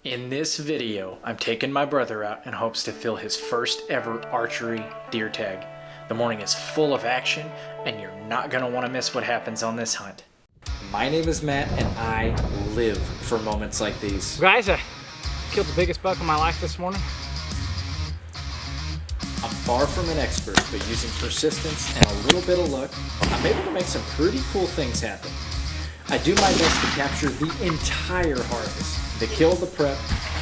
In this video, I'm taking my brother out in hopes to fill his first ever archery deer tag. The morning is full of action, and you're not going to want to miss what happens on this hunt. My name is Matt, and I live for moments like these. Guys, I killed the biggest buck of my life this morning. I'm far from an expert, but using persistence and a little bit of luck, I'm able to make some pretty cool things happen. I do my best to capture the entire harvest, the kill, the prep,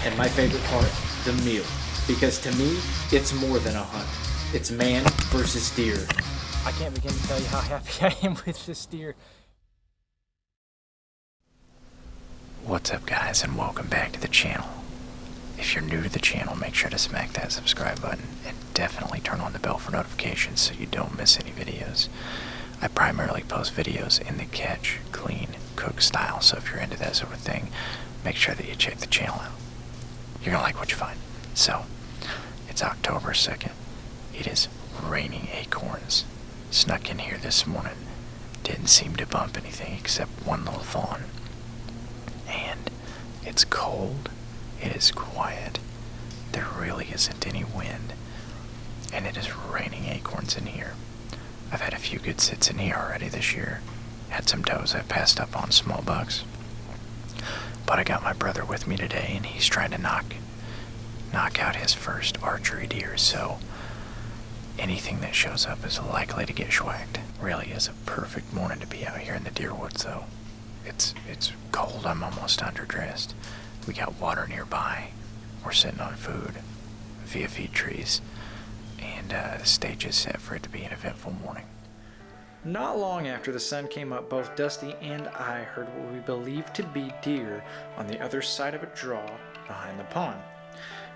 and my favorite part, the meal. Because to me, it's more than a hunt. It's man versus deer. I can't begin to tell you how happy I am with this deer. What's up, guys, and welcome back to the channel. If you're new to the channel, make sure to smack that subscribe button and definitely turn on the bell for notifications so you don't miss any videos. I primarily post videos in the catch, clean, cook style, so if you're into that sort of thing, make sure that you check the channel out. You're gonna like what you find. So, it's October 2nd. It is raining acorns. Snuck in here this morning. Didn't seem to bump anything except one little fawn. And it's cold. It is quiet. There really isn't any wind. And it is raining acorns in here. I've had a few good sits in here already this year. Had some does I've passed up on, small bucks. But I got my brother with me today, and he's trying to knock out his first archery deer, so anything that shows up is likely to get schwacked. Really is a perfect morning to be out here in the deer woods, though. It's cold. I'm almost underdressed. We got water nearby. We're sitting on food via feed trees. And the stage is set for it to be an eventful morning. Not long after the sun came up, both Dusty and I heard what we believed to be deer on the other side of a draw behind the pond.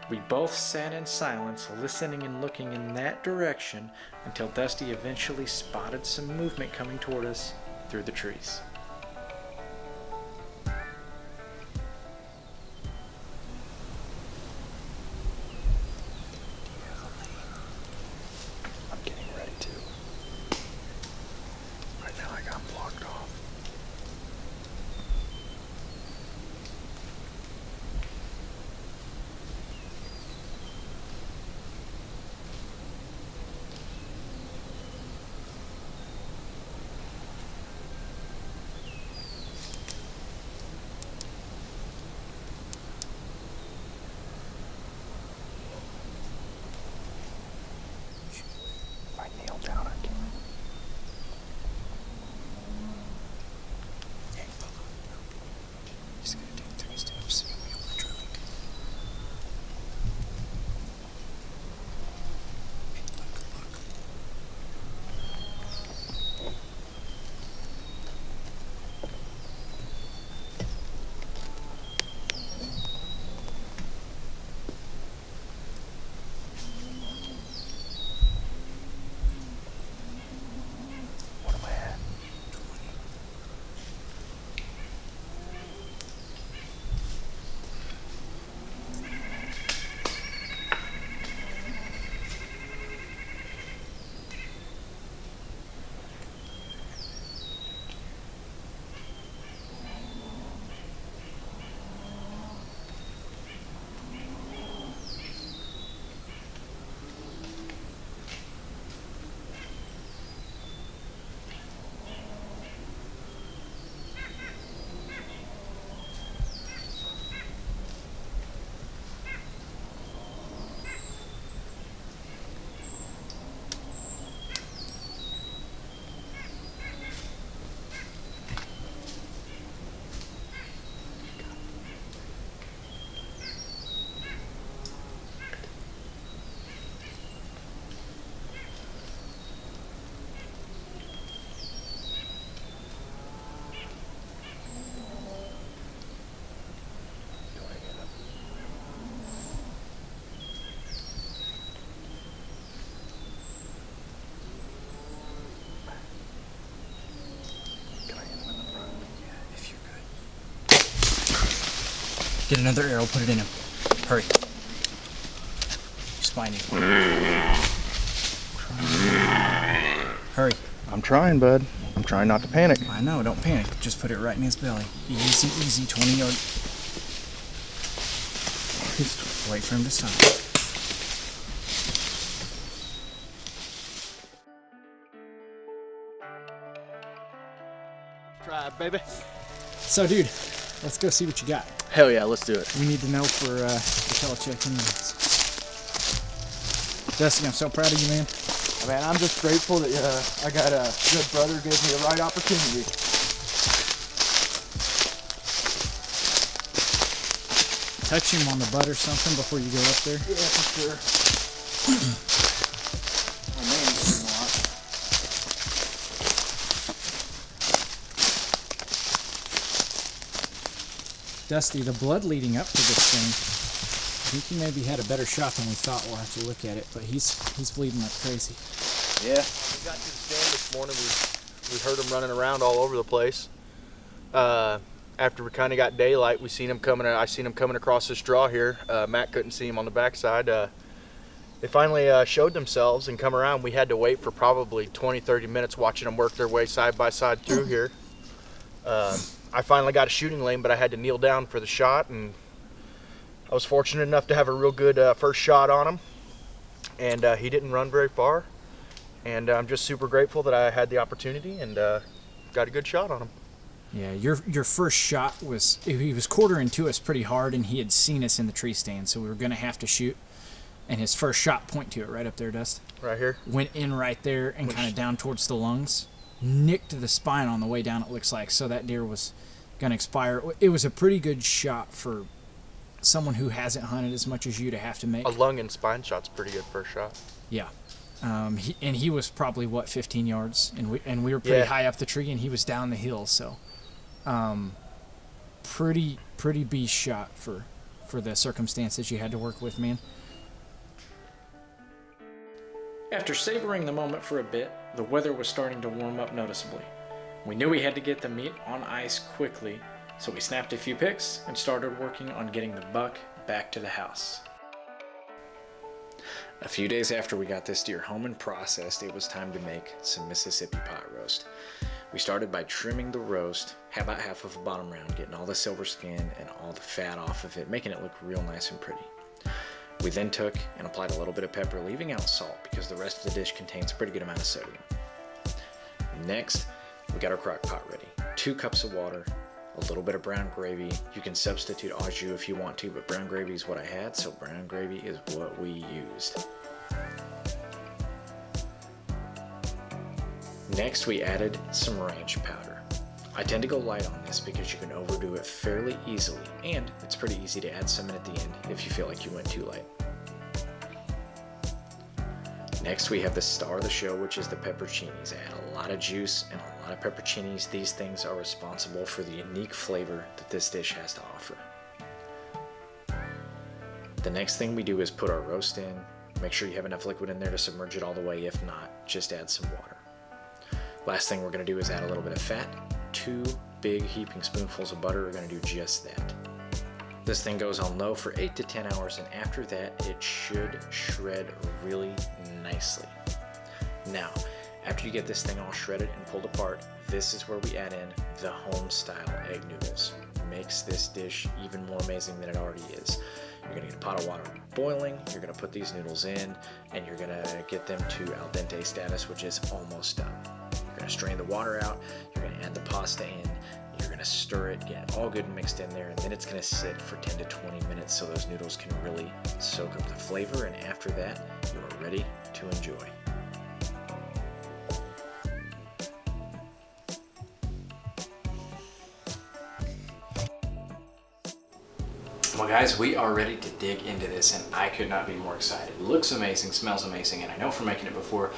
We both sat in silence, listening and looking in that direction until Dusty eventually spotted some movement coming toward us through the trees. Get another arrow, put it in him. Hurry. Spiny. Hurry. I'm trying, bud. I'm trying not to panic. I know, don't panic. Just put it right in his belly. Easy, easy, 20 yards. Just wait for him to stop. Try, baby. So, dude, let's go see what you got. Hell yeah, let's do it. We need to know for the Telecheck emails. Dustin, I'm so proud of you, man. Man, I'm just grateful that I got a good brother who gave me the right opportunity. Touch him on the butt or something before you go up there. Yeah, for sure. Oh man, it's been a lot. Dusty, the blood leading up to this thing, I think he maybe had a better shot than we thought. We'll have to look at it, but he's bleeding like crazy. Yeah. We got to the stand this morning. We heard him running around all over the place. After we kind of got daylight, I seen him coming across this draw here. Matt couldn't see him on the backside. They finally showed themselves and come around. We had to wait for probably 20-30 minutes watching them work their way side by side through here. I finally got a shooting lane, but I had to kneel down for the shot, and I was fortunate enough to have a real good first shot on him, and he didn't run very far, and I'm just super grateful that I had the opportunity and got a good shot on him. Yeah, your first shot he was quartering to us pretty hard, and he had seen us in the tree stand, so we were going to have to shoot, and his first shot, point to it right up there, Dust. Right here? Went in right there and kind of down towards the lungs. Nicked the spine on the way down, it looks like, so that deer was going to expire. It was a pretty good shot for someone who hasn't hunted as much as you to have to make. A lung and spine shot's pretty good first shot. Yeah. He was probably, 15 yards, and we were pretty high up the tree, and he was down the hill, so pretty beast shot for the circumstances you had to work with, man. After savoring the moment for a bit, the weather was starting to warm up noticeably. We knew we had to get the meat on ice quickly, so we snapped a few pics and started working on getting the buck back to the house. A few days after we got this deer home and processed, it was time to make some Mississippi pot roast. We started by trimming the roast, about half of the bottom round, getting all the silver skin and all the fat off of it, making it look real nice and pretty. We then took and applied a little bit of pepper, leaving out salt because the rest of the dish contains a pretty good amount of sodium. Next, we got our crock pot ready. 2 cups of water, a little bit of brown gravy. You can substitute au jus if you want to, but brown gravy is what I had, so brown gravy is what we used. Next, we added some ranch powder. I tend to go light on this because you can overdo it fairly easily, and it's pretty easy to add some in at the end if you feel like you went too light. Next, we have the star of the show, which is the pepperoncinis. I add a lot of juice and a lot of pepperoncinis. These things are responsible for the unique flavor that this dish has to offer. The next thing we do is put our roast in. Make sure you have enough liquid in there to submerge it all the way. If not, just add some water. Last thing we're going to do is add a little bit of fat. 2 big heaping spoonfuls of butter are going to do just that. This thing goes on low for 8 to 10 hours, and after that it should shred really nicely. Now, after you get this thing all shredded and pulled apart, this is where we add in the home-style egg noodles. Makes this dish even more amazing than it already is. You're going to get a pot of water boiling, you're going to put these noodles in, and you're going to get them to al dente status, which is almost done. You're going to strain the water out, you're going to add the pasta in, you're going to stir it, get it all good and mixed in there, and then it's going to sit for 10 to 20 minutes so those noodles can really soak up the flavor, and after that, you are ready to enjoy. Well guys, we are ready to dig into this, and I could not be more excited. It looks amazing, smells amazing, and I know from making it before,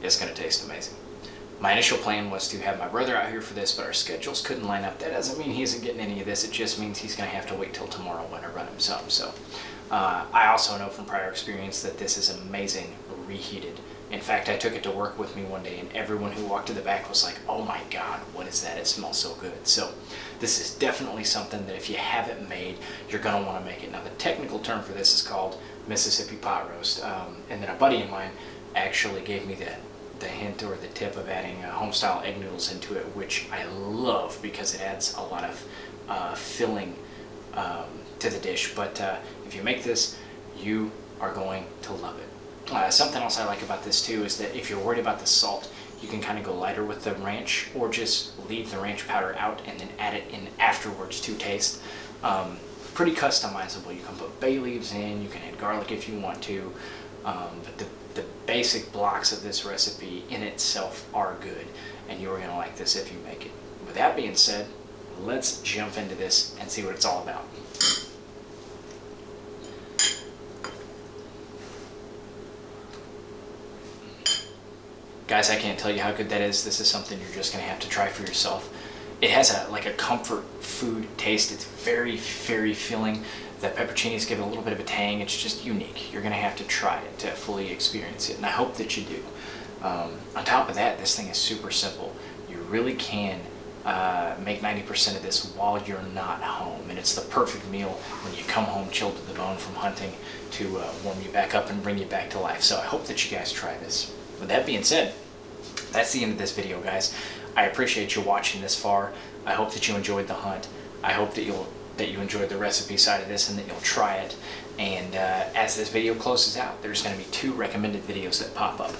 it's going to taste amazing. My initial plan was to have my brother out here for this, but our schedules couldn't line up. That doesn't mean he isn't getting any of this. It just means he's going to have to wait till tomorrow when I run him some. So I also know from prior experience that this is amazing reheated. In fact, I took it to work with me one day, and everyone who walked to the back was like, oh my God, what is that? It smells so good. So this is definitely something that if you haven't made, you're going to want to make it. Now, the technical term for this is called Mississippi pot roast. And then a buddy of mine actually gave me the hint or the tip of adding home-style egg noodles into it, which I love because it adds a lot of filling to the dish. But if you make this, you are going to love it. Something else I like about this too is that if you're worried about the salt, you can kind of go lighter with the ranch, or just leave the ranch powder out and then add it in afterwards to taste. Pretty customizable. You can put bay leaves in, you can add garlic if you want to, but the basic blocks of this recipe in itself are good, and you're going to like this if you make it. With that being said, let's jump into this and see what it's all about. Guys, I can't tell you how good that is. This is something you're just going to have to try for yourself. It has like a comfort food taste. It's very, very filling. The pepperoncinis give it a little bit of a tang. It's just unique. You're going to have to try it to fully experience it, and I hope that you do. On top of that, this thing is super simple. You really can make 90% of this while you're not home, and it's the perfect meal when you come home chilled to the bone from hunting to warm you back up and bring you back to life. So I hope that you guys try this. With that being said, that's the end of this video, guys. I appreciate you watching this far. I hope that you enjoyed the hunt. I hope that you enjoyed the recipe side of this and that you'll try it. And as this video closes out, there's going to be 2 recommended videos that pop up,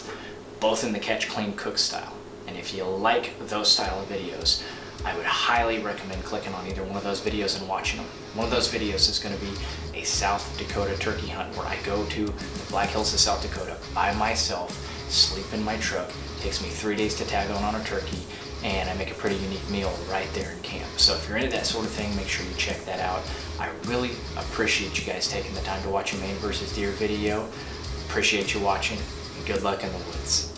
both in the catch, clean, cook style. And if you like those style of videos, I would highly recommend clicking on either one of those videos and watching them. One of those videos is going to be a South Dakota turkey hunt where I go to the Black Hills of South Dakota by myself, sleep in my truck. It takes me 3 days to tag on a turkey, and I make a pretty unique meal right there in camp. So if you're into that sort of thing, make sure you check that out. I really appreciate you guys taking the time to watch a Maine versus deer video. Appreciate you watching, and good luck in the woods.